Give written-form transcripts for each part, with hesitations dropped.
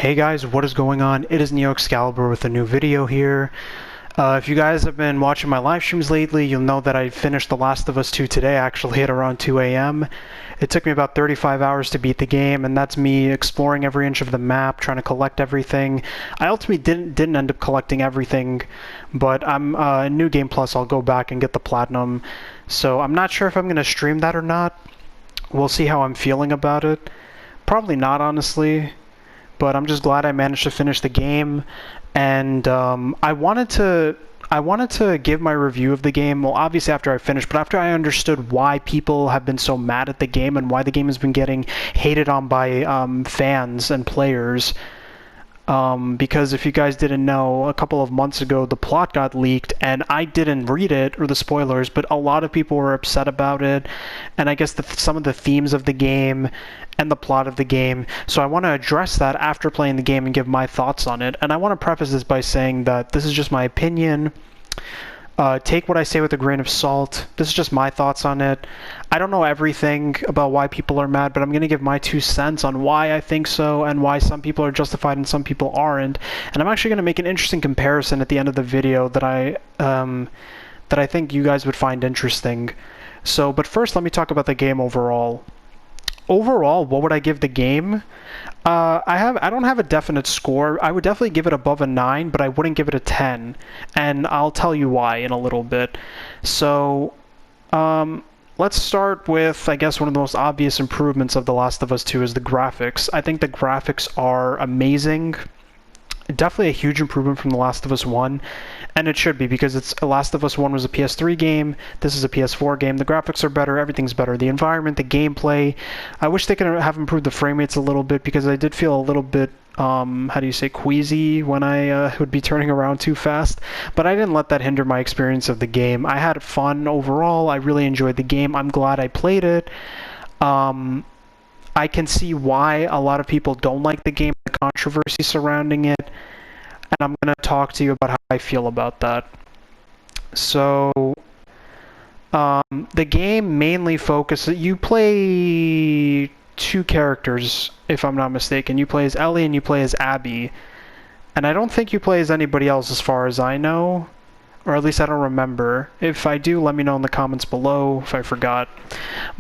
Hey guys, what is going on? It is NeoExcalibur with a new video here. If you guys have been watching my live streams lately, you'll know that I finished The Last of Us 2 today, actually at around 2 a.m. It took me about 35 hours to beat the game, and that's me exploring every inch of the map, trying to collect everything. I ultimately didn't end up collecting everything, but I'm in New Game Plus, I'll go back and get the platinum. So I'm not sure if I'm going to stream that or not. We'll see how I'm feeling about it. Probably not, honestly. But I'm just glad I managed to finish the game, and I wanted to give my review of the game, well, obviously after I finished, but after I understood why people have been so mad at the game and why the game has been getting hated on by fans and players. Because if you guys didn't know, a couple of months ago the plot got leaked, and I didn't read it, or the spoilers, but a lot of people were upset about it, and I guess some of the themes of the game and the plot of the game. So I want to address that after playing the game and give my thoughts on it. And I want to preface this by saying that this is just my opinion. Take what I say with a grain of salt. This is just my thoughts on it. I don't know everything about why people are mad, but I'm going to give my 2 cents on why I think so and why some people are justified and some people aren't. And I'm actually going to make an interesting comparison at the end of the video that I think you guys would find interesting. So, but first, let me talk about the game overall. Overall, what would I give the game? I don't have a definite score. I would definitely give it above a 9, but I wouldn't give it a 10. And I'll tell you why in a little bit. So, let's start with, I guess, one of the most obvious improvements of The Last of Us 2 is the graphics. I think the graphics are amazing. Definitely a huge improvement from The Last of Us 1, and it should be, because The Last of Us 1 was a PS3 game, this is a PS4 game. The graphics are better, everything's better. The environment, the gameplay. I wish they could have improved the frame rates a little bit, because I did feel a little bit, how do you say, queasy when I would be turning around too fast, but I didn't let that hinder my experience of the game. I had fun overall, I really enjoyed the game, I'm glad I played it. I can see why a lot of people don't like the game, the controversy surrounding it, and I'm going to talk to you about how I feel about that. So, the game mainly focuses, you play 2 characters, if I'm not mistaken. You play as Ellie and you play as Abby, and I don't think you play as anybody else as far as I know. Or at least I don't remember. If I do, let me know in the comments below if I forgot.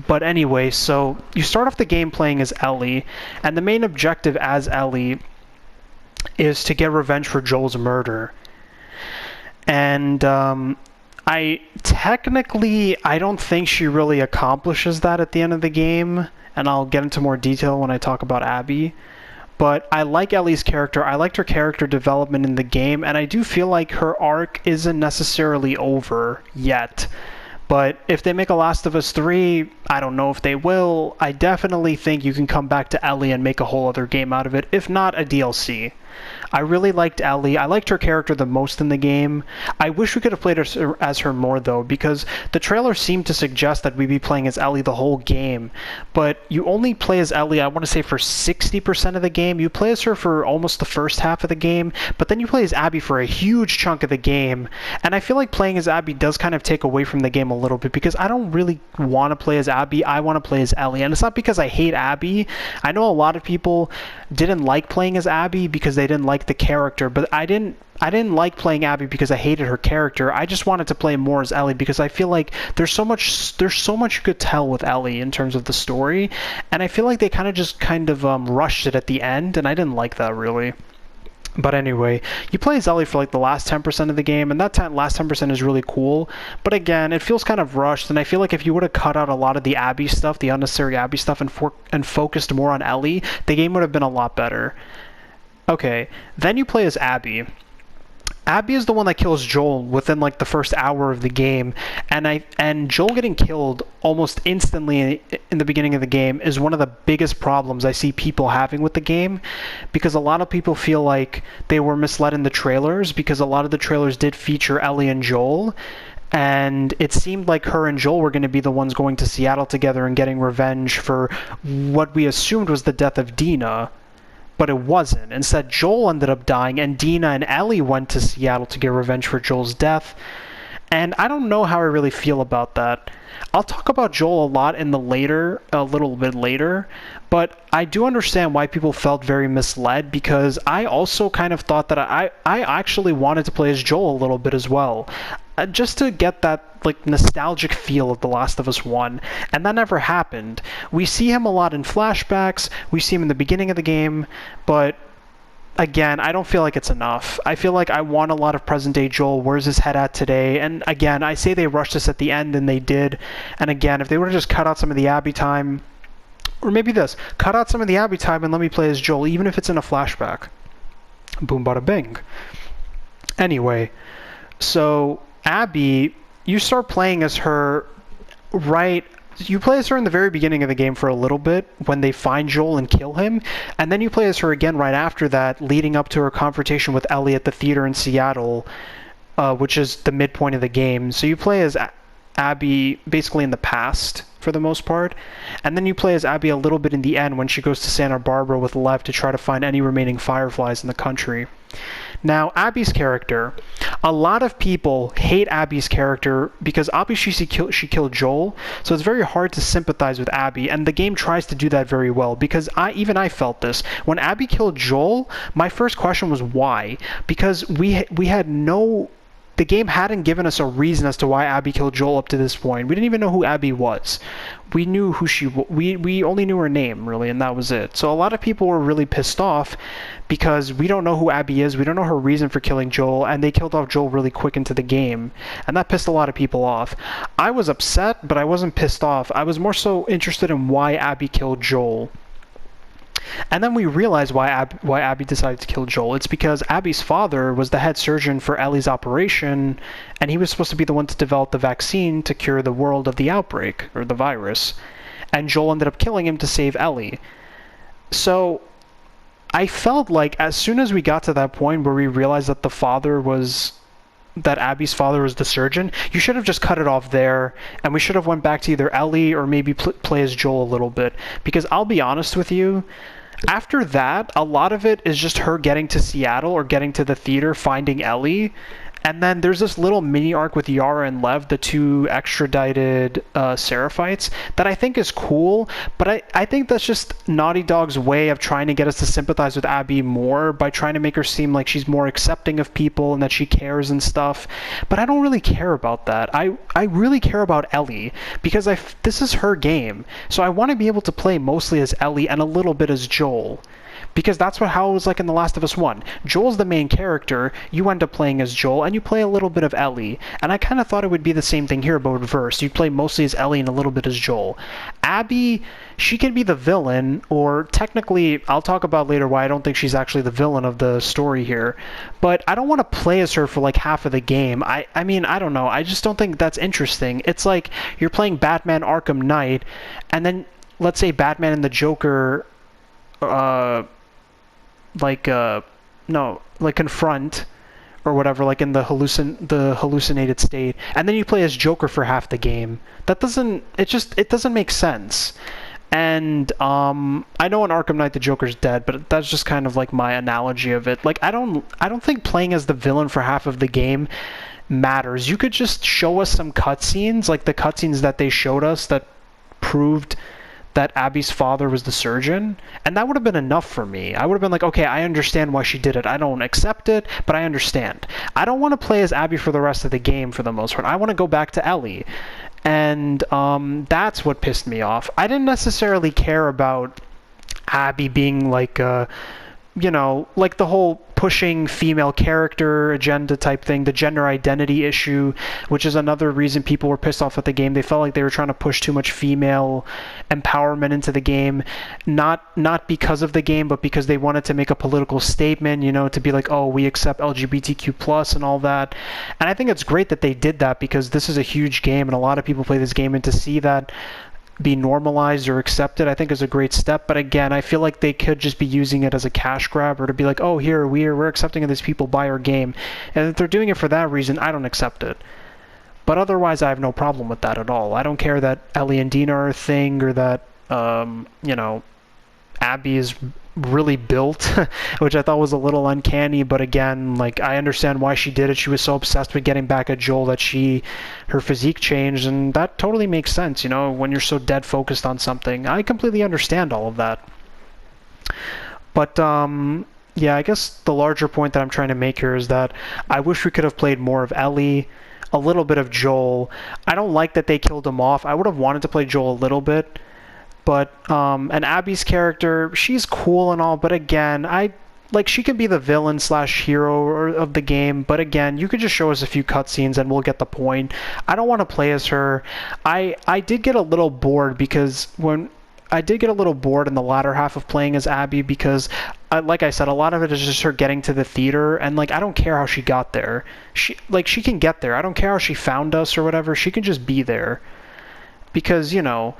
But anyway, so you start off the game playing as Ellie, and the main objective as Ellie is to get revenge for Joel's murder. And I don't think she really accomplishes that at the end of the game, and I'll get into more detail when I talk about Abby. But I like Ellie's character, I liked her character development in the game, and I do feel like her arc isn't necessarily over yet. But if they make a Last of Us 3, I don't know if they will. I definitely think you can come back to Ellie and make a whole other game out of it, if not a DLC. I really liked Ellie. I liked her character the most in the game. I wish we could have played her as her more, though, because the trailer seemed to suggest that we'd be playing as Ellie the whole game. But you only play as Ellie, I want to say, for 60% of the game. You play as her for almost the first half of the game, but then you play as Abby for a huge chunk of the game. And I feel like playing as Abby does kind of take away from the game a little bit, because I don't really want to play as Abby. I want to play as Ellie. And it's not because I hate Abby. I know a lot of people didn't like playing as Abby because they didn't like the character, but I didn't like playing Abby because I hated her character. I just wanted to play more as Ellie because I feel like there's so much you could tell with Ellie in terms of the story, and I feel like they kind of rushed it at the end, and I didn't like that really. But anyway, you play as Ellie for like the last 10% of the game, and that last 10% is really cool. But again, it feels kind of rushed, and I feel like if you would have cut out a lot of the Abby stuff, the unnecessary Abby stuff, and focused more on Ellie, the game would have been a lot better. Okay, then you play as Abby. Abby is the one that kills Joel within like the first hour of the game, and Joel getting killed almost instantly in the beginning of the game is one of the biggest problems I see people having with the game, because a lot of people feel like they were misled in the trailers, because a lot of the trailers did feature Ellie and Joel, and it seemed like her and Joel were going to be the ones going to Seattle together and getting revenge for what we assumed was the death of Dina. But it wasn't. Instead, Joel ended up dying, and Dina and Ellie went to Seattle to get revenge for Joel's death. And I don't know how I really feel about that. I'll talk about Joel a lot in a little bit later, but I do understand why people felt very misled, because I also kind of thought that I actually wanted to play as Joel a little bit as well. Just to get that like nostalgic feel of The Last of Us 1, and that never happened. We see him a lot in flashbacks, we see him in the beginning of the game, but again, I don't feel like it's enough. I feel like I want a lot of present-day Joel. Where's his head at today? And again, I say they rushed this at the end, and they did. And again, if they would have just cut out some of the Abby time, or maybe this, cut out some of the Abby time and let me play as Joel, even if it's in a flashback. Boom, bada, bing. Anyway, so Abby, you start playing as her right... You play as her in the very beginning of the game for a little bit when they find Joel and kill him, and then you play as her again right after that, leading up to her confrontation with Ellie at the theater in Seattle, which is the midpoint of the game. So you play as Abby basically in the past for the most part, and then you play as Abby a little bit in the end when she goes to Santa Barbara with Lev to try to find any remaining Fireflies in the country. Now, Abby's character, a lot of people hate Abby's character because obviously she killed Joel, so it's very hard to sympathize with Abby, and the game tries to do that very well, because I felt this. When Abby killed Joel, my first question was why? Because we had no... The game hadn't given us a reason as to why Abby killed Joel up to this point. We didn't even know who Abby was. We knew who we only knew her name, really, and that was it. So a lot of people were really pissed off because we don't know who Abby is, we don't know her reason for killing Joel, and they killed off Joel really quick into the game, and that pissed a lot of people off. I was upset, but I wasn't pissed off. I was more so interested in why Abby killed Joel. And then we realized why Abby decided to kill Joel. It's because Abby's father was the head surgeon for Ellie's operation, and he was supposed to be the one to develop the vaccine to cure the world of the outbreak, or the virus. And Joel ended up killing him to save Ellie. So I felt like as soon as we got to that point where we realized that that Abby's father was the surgeon, you should have just cut it off there, and we should have went back to either Ellie or maybe play as Joel a little bit. Because I'll be honest with you, after that, a lot of it is just her getting to Seattle or getting to the theater, finding Ellie, and then there's this little mini arc with Yara and Lev, the two extradited Seraphites, that I think is cool, but I think that's just Naughty Dog's way of trying to get us to sympathize with Abby more by trying to make her seem like she's more accepting of people and that she cares and stuff. But I don't really care about that. I really care about Ellie, because this is her game, so I want to be able to play mostly as Ellie and a little bit as Joel. Because that's how it was like in The Last of Us 1. Joel's the main character, you end up playing as Joel, and you play a little bit of Ellie. And I kind of thought it would be the same thing here, but reversed. You'd play mostly as Ellie and a little bit as Joel. Abby, she can be the villain, or technically, I'll talk about later why I don't think she's actually the villain of the story here. But I don't want to play as her for like half of the game. I mean, I don't know. I just don't think that's interesting. It's like you're playing Batman Arkham Knight, and then, let's say Batman and the Joker... confront or whatever, like in the hallucinated state, and then you play as Joker for half the game. It doesn't make sense. And I know in Arkham Knight the Joker's dead, but that's just kind of like my analogy of it. Like I don't think playing as the villain for half of the game matters. You could just show us some cutscenes, like the cutscenes that they showed us that proved that Abby's father was the surgeon, and that would have been enough for me. I would have been like, okay, I understand why she did it. I don't accept it, but I understand. I don't want to play as Abby for the rest of the game for the most part. I want to go back to Ellie. And that's what pissed me off. I didn't necessarily care about Abby being like, like the whole pushing female character agenda type thing, the gender identity issue, which is another reason people were pissed off at the game. They felt like they were trying to push too much female empowerment into the game, not because of the game, but because they wanted to make a political statement, to be like, oh, we accept LGBTQ plus and all that. And I think it's great that they did that, because this is a huge game and a lot of people play this game, and to see that be normalized or accepted, I think is a great step. But again, I feel like they could just be using it as a cash grab, or to be like, oh, here, we're accepting of these people, buy our game. And if they're doing it for that reason, I don't accept it. But otherwise, I have no problem with that at all. I don't care that Ellie and Dina are a thing, or that, Abby is really built, which I thought was a little uncanny, but again, like, I understand why she did it. She was so obsessed with getting back at Joel that her physique changed, and that totally makes sense, you know, when you're so dead focused on something. I completely understand all of that. But, yeah, I guess the larger point that I'm trying to make here is that I wish we could have played more of Ellie, a little bit of Joel. I don't like that they killed him off. I would have wanted to play Joel a little bit. But, and Abby's character, she's cool and all, but again, she could be the villain slash hero of the game, but again, you could just show us a few cutscenes and we'll get the point. I don't want to play as her. I did get a little bored because I did get a little bored in the latter half of playing as Abby because, like I said, a lot of it is just her getting to the theater, and, like, I don't care how she got there. She can get there. I don't care how she found us or whatever. She can just be there. Because, you know,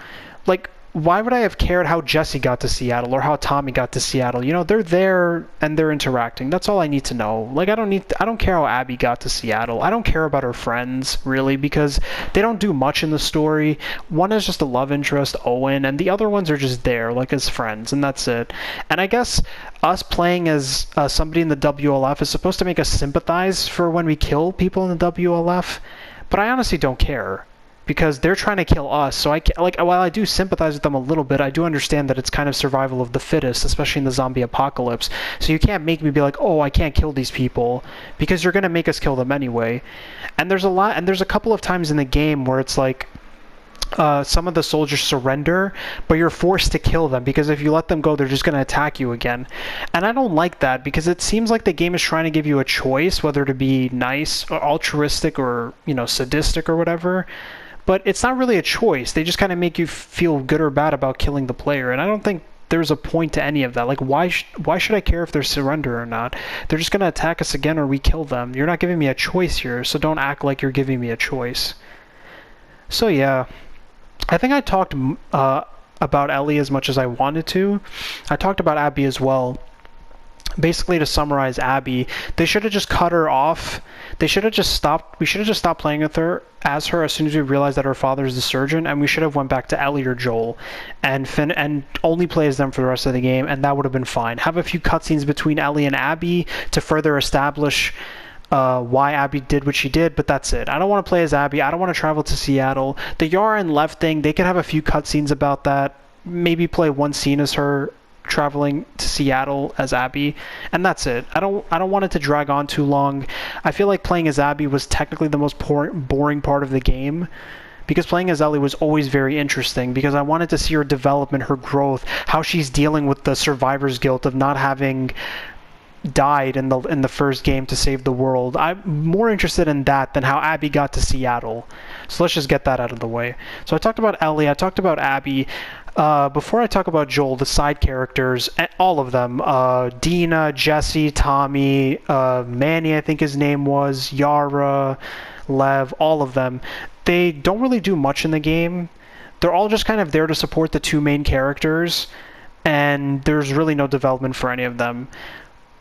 like, why would I have cared how Jesse got to Seattle or how Tommy got to Seattle? You know, they're there and they're interacting. That's all I need to know. Like, I don't care how Abby got to Seattle. I don't care about her friends, really, because they don't do much in the story. One is just a love interest, Owen, and the other ones are just there, like, as friends, and that's it. And I guess us playing as somebody in the WLF is supposed to make us sympathize for when we kill people in the WLF, but I honestly don't care. Because they're trying to kill us, so while I do sympathize with them a little bit, I do understand that it's kind of survival of the fittest, especially in the zombie apocalypse. So you can't make me be like, oh, I can't kill these people, because you're gonna make us kill them anyway. And there's a couple of times in the game where it's like, some of the soldiers surrender, but you're forced to kill them, because if you let them go, they're just going to attack you again. And I don't like that, because it seems like the game is trying to give you a choice, whether to be nice, or altruistic, or, you know, sadistic, or whatever. But it's not really a choice. They just kind of make you feel good or bad about killing the player, and I don't think there's a point to any of that. Like, why should I care if they surrender or not? They're just going to attack us again or we kill them. You're not giving me a choice here, so don't act like you're giving me a choice. So yeah, I think I talked about Ellie as much as I wanted to. I talked about Abby as well. Basically, to summarize Abby, they should have just cut her off. They should have just stopped. We should have just stopped playing with her as soon as we realized that her father is the surgeon, and we should have went back to Ellie or Joel and only play as them for the rest of the game, and that would have been fine. Have a few cutscenes between Ellie and Abby to further establish why Abby did what she did, but that's it. I don't want to play as Abby. I don't want to travel to Seattle. The Yara and Lev thing, they could have a few cutscenes about that. Maybe play one scene as her traveling to Seattle as Abby, and that's it. I don't want it to drag on too long. I feel like playing as Abby was technically the most boring part of the game, because playing as Ellie was always very interesting, because I wanted to see her development, her growth, how she's dealing with the survivor's guilt of not having died in the first game to save the world. I'm more interested in that than how Abby got to Seattle. So let's just get that out of the way. So I talked about Ellie, I talked about Abby. Before I talk about Joel, the side characters, all of them, Dina, Jesse, Tommy, Manny, I think his name was, Yara, Lev, all of them, they don't really do much in the game. They're all just kind of there to support the two main characters, and there's really no development for any of them.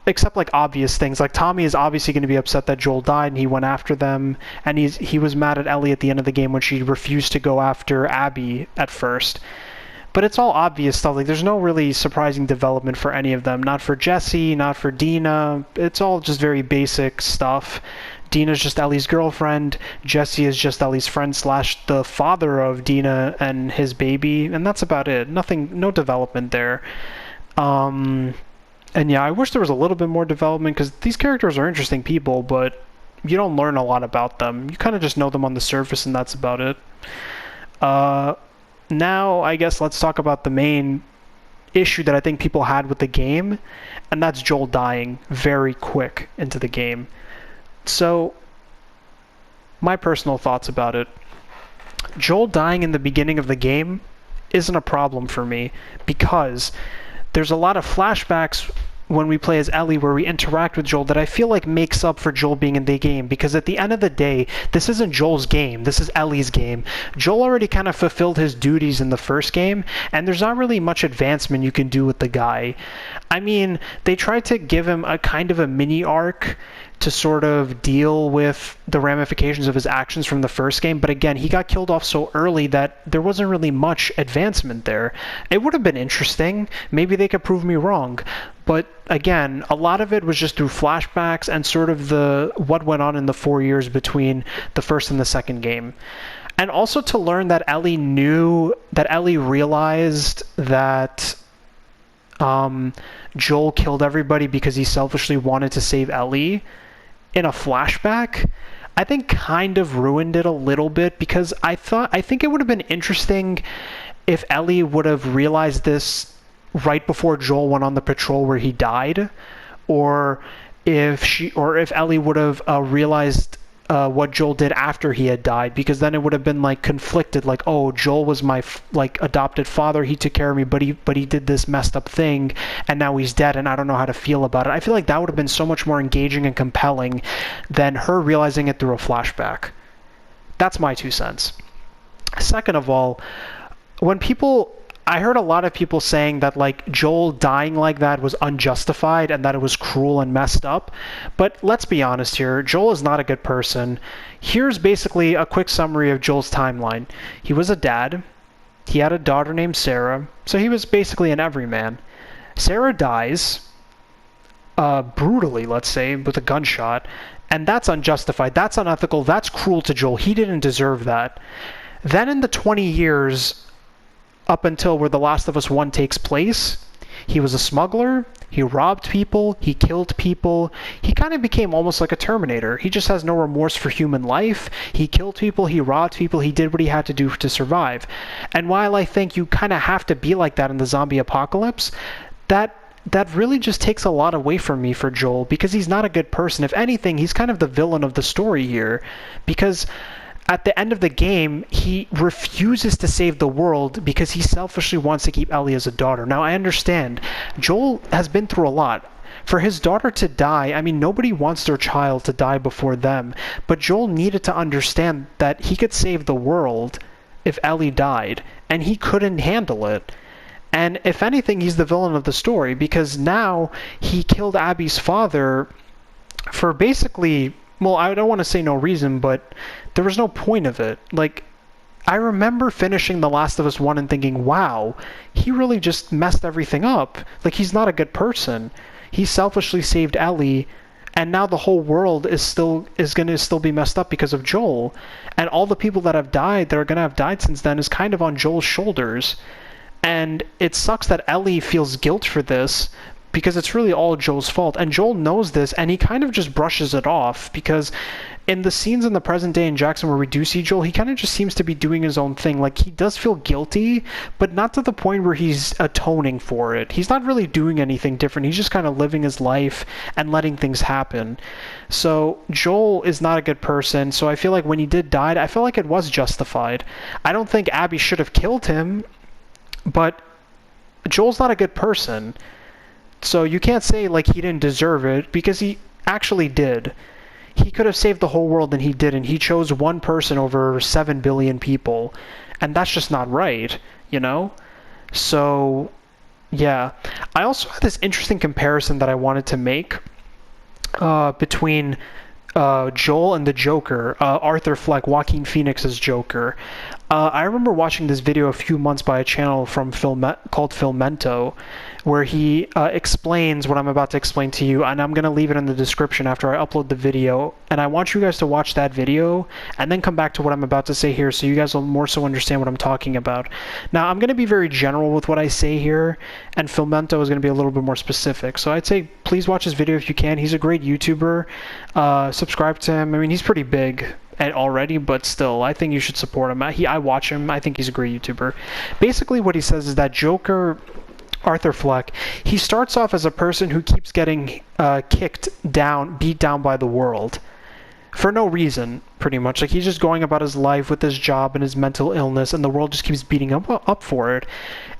Except, like, obvious things. Like, Tommy is obviously going to be upset that Joel died and he went after them, and he was mad at Ellie at the end of the game when she refused to go after Abby at first. But it's all obvious stuff. Like, there's no really surprising development for any of them. Not for Jesse, not for Dina. It's all just very basic stuff. Dina's just Ellie's girlfriend. Jesse is just Ellie's friend slash the father of Dina and his baby. And that's about it. No development there. And yeah, I wish there was a little bit more development, because these characters are interesting people, but you don't learn a lot about them. You kind of just know them on the surface, and that's about it. Now, I guess let's talk about the main issue that I think people had with the game, and that's Joel dying very quick into the game. So, my personal thoughts about it. Joel dying in the beginning of the game isn't a problem for me, because there's a lot of flashbacks when we play as Ellie, where we interact with Joel, that I feel like makes up for Joel being in the game. Because at the end of the day, this isn't Joel's game. This is Ellie's game. Joel already kind of fulfilled his duties in the first game, and there's not really much advancement you can do with the guy. I mean, they tried to give him a kind of a mini arc to sort of deal with the ramifications of his actions from the first game, but again, he got killed off so early that there wasn't really much advancement there. It would have been interesting. Maybe they could prove me wrong. But again, a lot of it was just through flashbacks and sort of what went on in the 4 years between the first and the second game. And also to learn that Ellie realized that Joel killed everybody because he selfishly wanted to save Ellie in a flashback, I think kind of ruined it a little bit, because I think it would have been interesting if Ellie would have realized this right before Joel went on the patrol where he died, or if Ellie would have realized what Joel did after he had died, because then it would have been like conflicted, like, oh, Joel was my adopted father, he took care of me, but he did this messed up thing, and now he's dead, and I don't know how to feel about it. I feel like that would have been so much more engaging and compelling than her realizing it through a flashback. That's my 2 cents. Second of all, I heard a lot of people saying that like Joel dying like that was unjustified and that it was cruel and messed up. But let's be honest here, Joel is not a good person. Here's basically a quick summary of Joel's timeline. He was a dad. He had a daughter named Sarah. So he was basically an everyman. Sarah dies, brutally, let's say, with a gunshot. And that's unjustified. That's unethical. That's cruel to Joel. He didn't deserve that. Then in the 20 years up until where The Last of Us 1 takes place, he was a smuggler, he robbed people, he killed people, he kind of became almost like a Terminator. He just has no remorse for human life. He killed people, he robbed people, he did what he had to do to survive. And while I think you kind of have to be like that in the zombie apocalypse, that really just takes a lot away from me for Joel, because he's not a good person. If anything, he's kind of the villain of the story here, because at the end of the game, he refuses to save the world because he selfishly wants to keep Ellie as a daughter. Now, I understand. Joel has been through a lot. For his daughter to die, I mean, nobody wants their child to die before them. But Joel needed to understand that he could save the world if Ellie died, and he couldn't handle it. And if anything, he's the villain of the story, because now he killed Abby's father for basically, well, I don't want to say no reason, but there was no point of it. Like, I remember finishing The Last of Us 1 and thinking, wow, he really just messed everything up. Like, he's not a good person. He selfishly saved Ellie, and now the whole world is going to still be messed up because of Joel. And all the people that have died, that are going to have died since then, is kind of on Joel's shoulders. And it sucks that Ellie feels guilt for this, because it's really all Joel's fault. And Joel knows this, and he kind of just brushes it off, because in the scenes in the present day in Jackson where we do see Joel, he kind of just seems to be doing his own thing. Like, he does feel guilty, but not to the point where he's atoning for it. He's not really doing anything different. He's just kind of living his life and letting things happen. So Joel is not a good person, so I feel like when he did die, I feel like it was justified. I don't think Abby should have killed him, but Joel's not a good person. So you can't say, like, he didn't deserve it, because he actually did. He could have saved the whole world, and he didn't. He chose one person over 7 billion people, and that's just not right, you know? So, yeah. I also had this interesting comparison that I wanted to make between Joel and the Joker, Arthur Fleck, Joaquin Phoenix's Joker. I remember watching this video a few months by a channel from called Filmento, where he explains what I'm about to explain to you, and I'm going to leave it in the description after I upload the video, and I want you guys to watch that video and then come back to what I'm about to say here, so you guys will more so understand what I'm talking about. Now, I'm going to be very general with what I say here, and Filmento is going to be a little bit more specific, so I'd say please watch his video if you can. He's a great YouTuber. Subscribe to him. I mean, he's pretty big already, but still, I think you should support him. I watch him. I think he's a great YouTuber. Basically, what he says is that Joker, Arthur Fleck, he starts off as a person who keeps getting beat down by the world. for no reason, pretty much. Like, he's just going about his life with his job and his mental illness, and the world just keeps beating him up for it.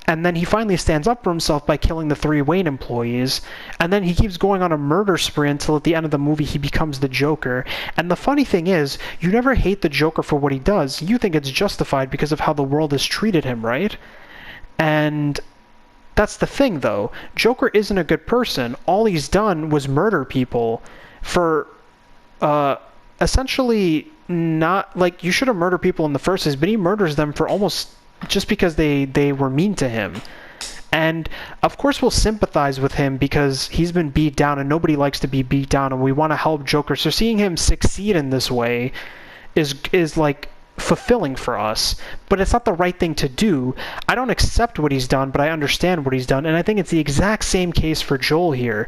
And then he finally stands up for himself by killing the 3 Wayne employees. And then he keeps going on a murder spree until at the end of the movie he becomes the Joker. And the funny thing is, you never hate the Joker for what he does. You think it's justified because of how the world has treated him, right? And that's the thing, though. Joker isn't a good person. All he's done was murder people for, essentially not, like, you should have murdered people in the first place, but he murders them for almost just because they were mean to him. And of course we'll sympathize with him because he's been beat down and nobody likes to be beat down, and we want to help Joker. So seeing him succeed in this way is like fulfilling for us, but it's not the right thing to do. I don't accept what he's done, but I understand what he's done, and I think it's the exact same case for Joel here.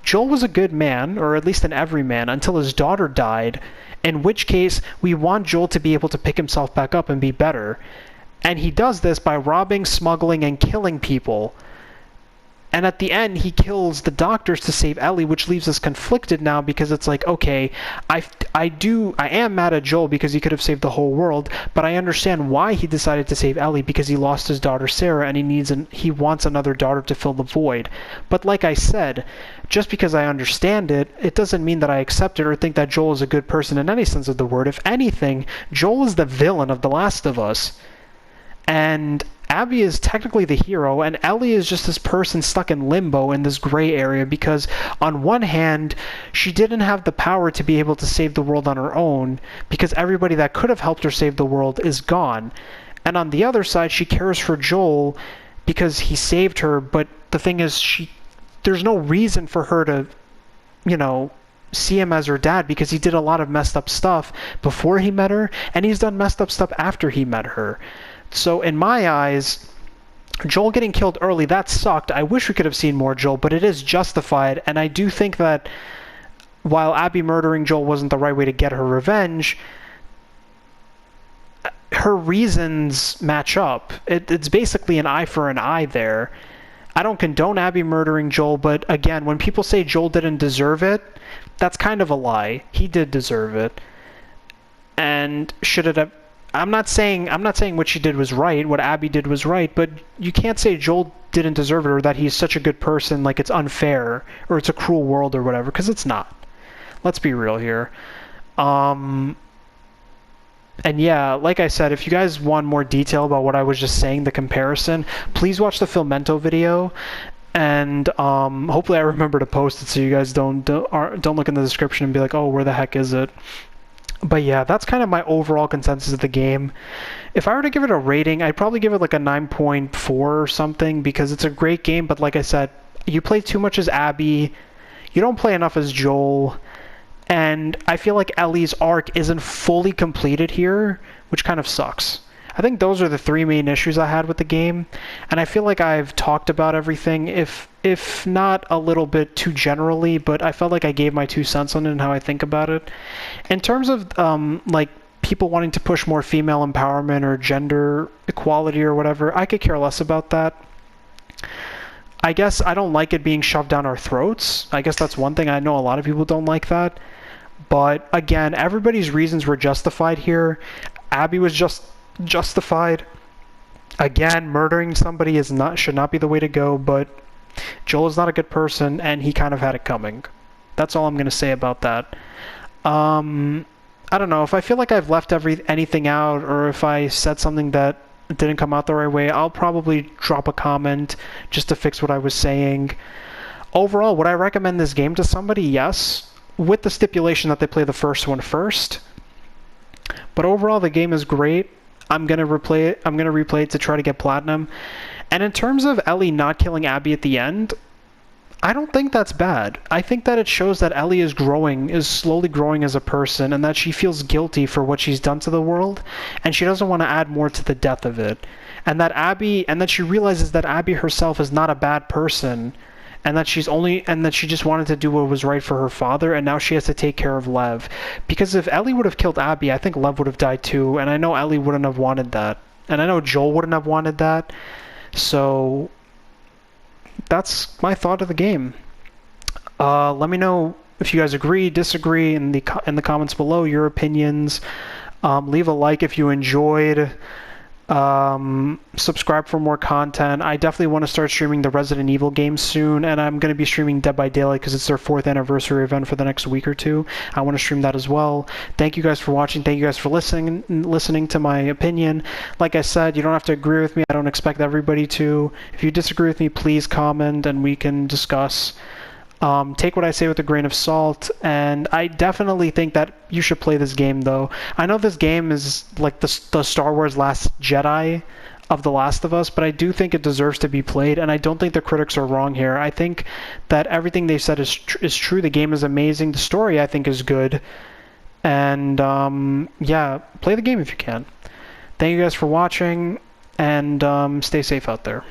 Joel was a good man, or at least an everyman, until his daughter died, in which case we want Joel to be able to pick himself back up and be better. And he does this by robbing, smuggling, and killing people. And at the end, he kills the doctors to save Ellie, which leaves us conflicted now because it's like, okay, I am mad at Joel because he could have saved the whole world, but I understand why he decided to save Ellie, because he lost his daughter Sarah and he wants another daughter to fill the void. But like I said, just because I understand it, it doesn't mean that I accept it or think that Joel is a good person in any sense of the word. If anything, Joel is the villain of The Last of Us. And Abby is technically the hero, and Ellie is just this person stuck in limbo in this gray area because, on one hand, she didn't have the power to be able to save the world on her own because everybody that could have helped her save the world is gone. And on the other side, she cares for Joel because he saved her, but the thing is, there's no reason for her to, see him as her dad because he did a lot of messed up stuff before he met her, and he's done messed up stuff after he met her. So in my eyes, Joel getting killed early, that sucked. I wish we could have seen more Joel, but it is justified. And I do think that while Abby murdering Joel wasn't the right way to get her revenge, her reasons match up. It's basically an eye for an eye there. I don't condone Abby murdering Joel, but again, when people say Joel didn't deserve it, that's kind of a lie. He did deserve it. And should it have... I'm not saying what she did was right, what Abby did was right, but you can't say Joel didn't deserve it or that he's such a good person, like it's unfair or it's a cruel world or whatever, because it's not. Let's be real here. And yeah, like I said, if you guys want more detail about what I was just saying, the comparison, please watch the Filmento video, and hopefully I remember to post it so you guys don't look in the description and be like, oh, where the heck is it? But yeah, that's kind of my overall consensus of the game. If I were to give it a rating, I'd probably give it like a 9.4 or something because it's a great game, but like I said, you play too much as Abby, you don't play enough as Joel, and I feel like Ellie's arc isn't fully completed here, which kind of sucks. I think those are the 3 main issues I had with the game, and I feel like I've talked about everything, if not a little bit too generally, but I felt like I gave my 2 cents on it and how I think about it. In terms of like people wanting to push more female empowerment or gender equality or whatever, I could care less about that. I guess I don't like it being shoved down our throats. I guess that's one thing. I know a lot of people don't like that. But again, everybody's reasons were justified here. Abby was justified. Again, murdering somebody should not be the way to go, but Joel is not a good person, and he kind of had it coming. That's all I'm going to say about that. I don't know. If I feel like I've left anything out, or if I said something that didn't come out the right way, I'll probably drop a comment just to fix what I was saying. Overall, would I recommend this game to somebody? Yes, with the stipulation that they play the first one first. But overall, the game is great. I'm gonna replay it to try to get platinum. And in terms of Ellie not killing Abby at the end, I don't think that's bad. I think that it shows that Ellie is slowly growing as a person, and that she feels guilty for what she's done to the world, and she doesn't want to add more to the death of it. And that she realizes that Abby herself is not a bad person, and that she just wanted to do what was right for her father, and now she has to take care of Lev. Because if Ellie would have killed Abby, I think Lev would have died too, and I know Ellie wouldn't have wanted that. And I know Joel wouldn't have wanted that. So that's my thought of the game. Let me know if you guys agree, disagree, in the comments below, your opinions. Leave a like if you enjoyed. Subscribe for more content. I definitely want to start streaming the Resident Evil games soon, and I'm going to be streaming Dead by Daylight because it's their 4th anniversary event for the next week or two. I want to stream that as well. Thank you guys for watching. Thank you guys for listening to my opinion. Like I said, you don't have to agree with me. I don't expect everybody to. If you disagree with me, please comment and we can discuss. Take what I say with a grain of salt, and I definitely think that you should play this game, though. I know this game is like the Star Wars Last Jedi of The Last of Us, but I do think it deserves to be played, and I don't think the critics are wrong here. I think that everything they've said is true. The game is amazing. The story, I think, is good. And, yeah, play the game if you can. Thank you guys for watching, and stay safe out there.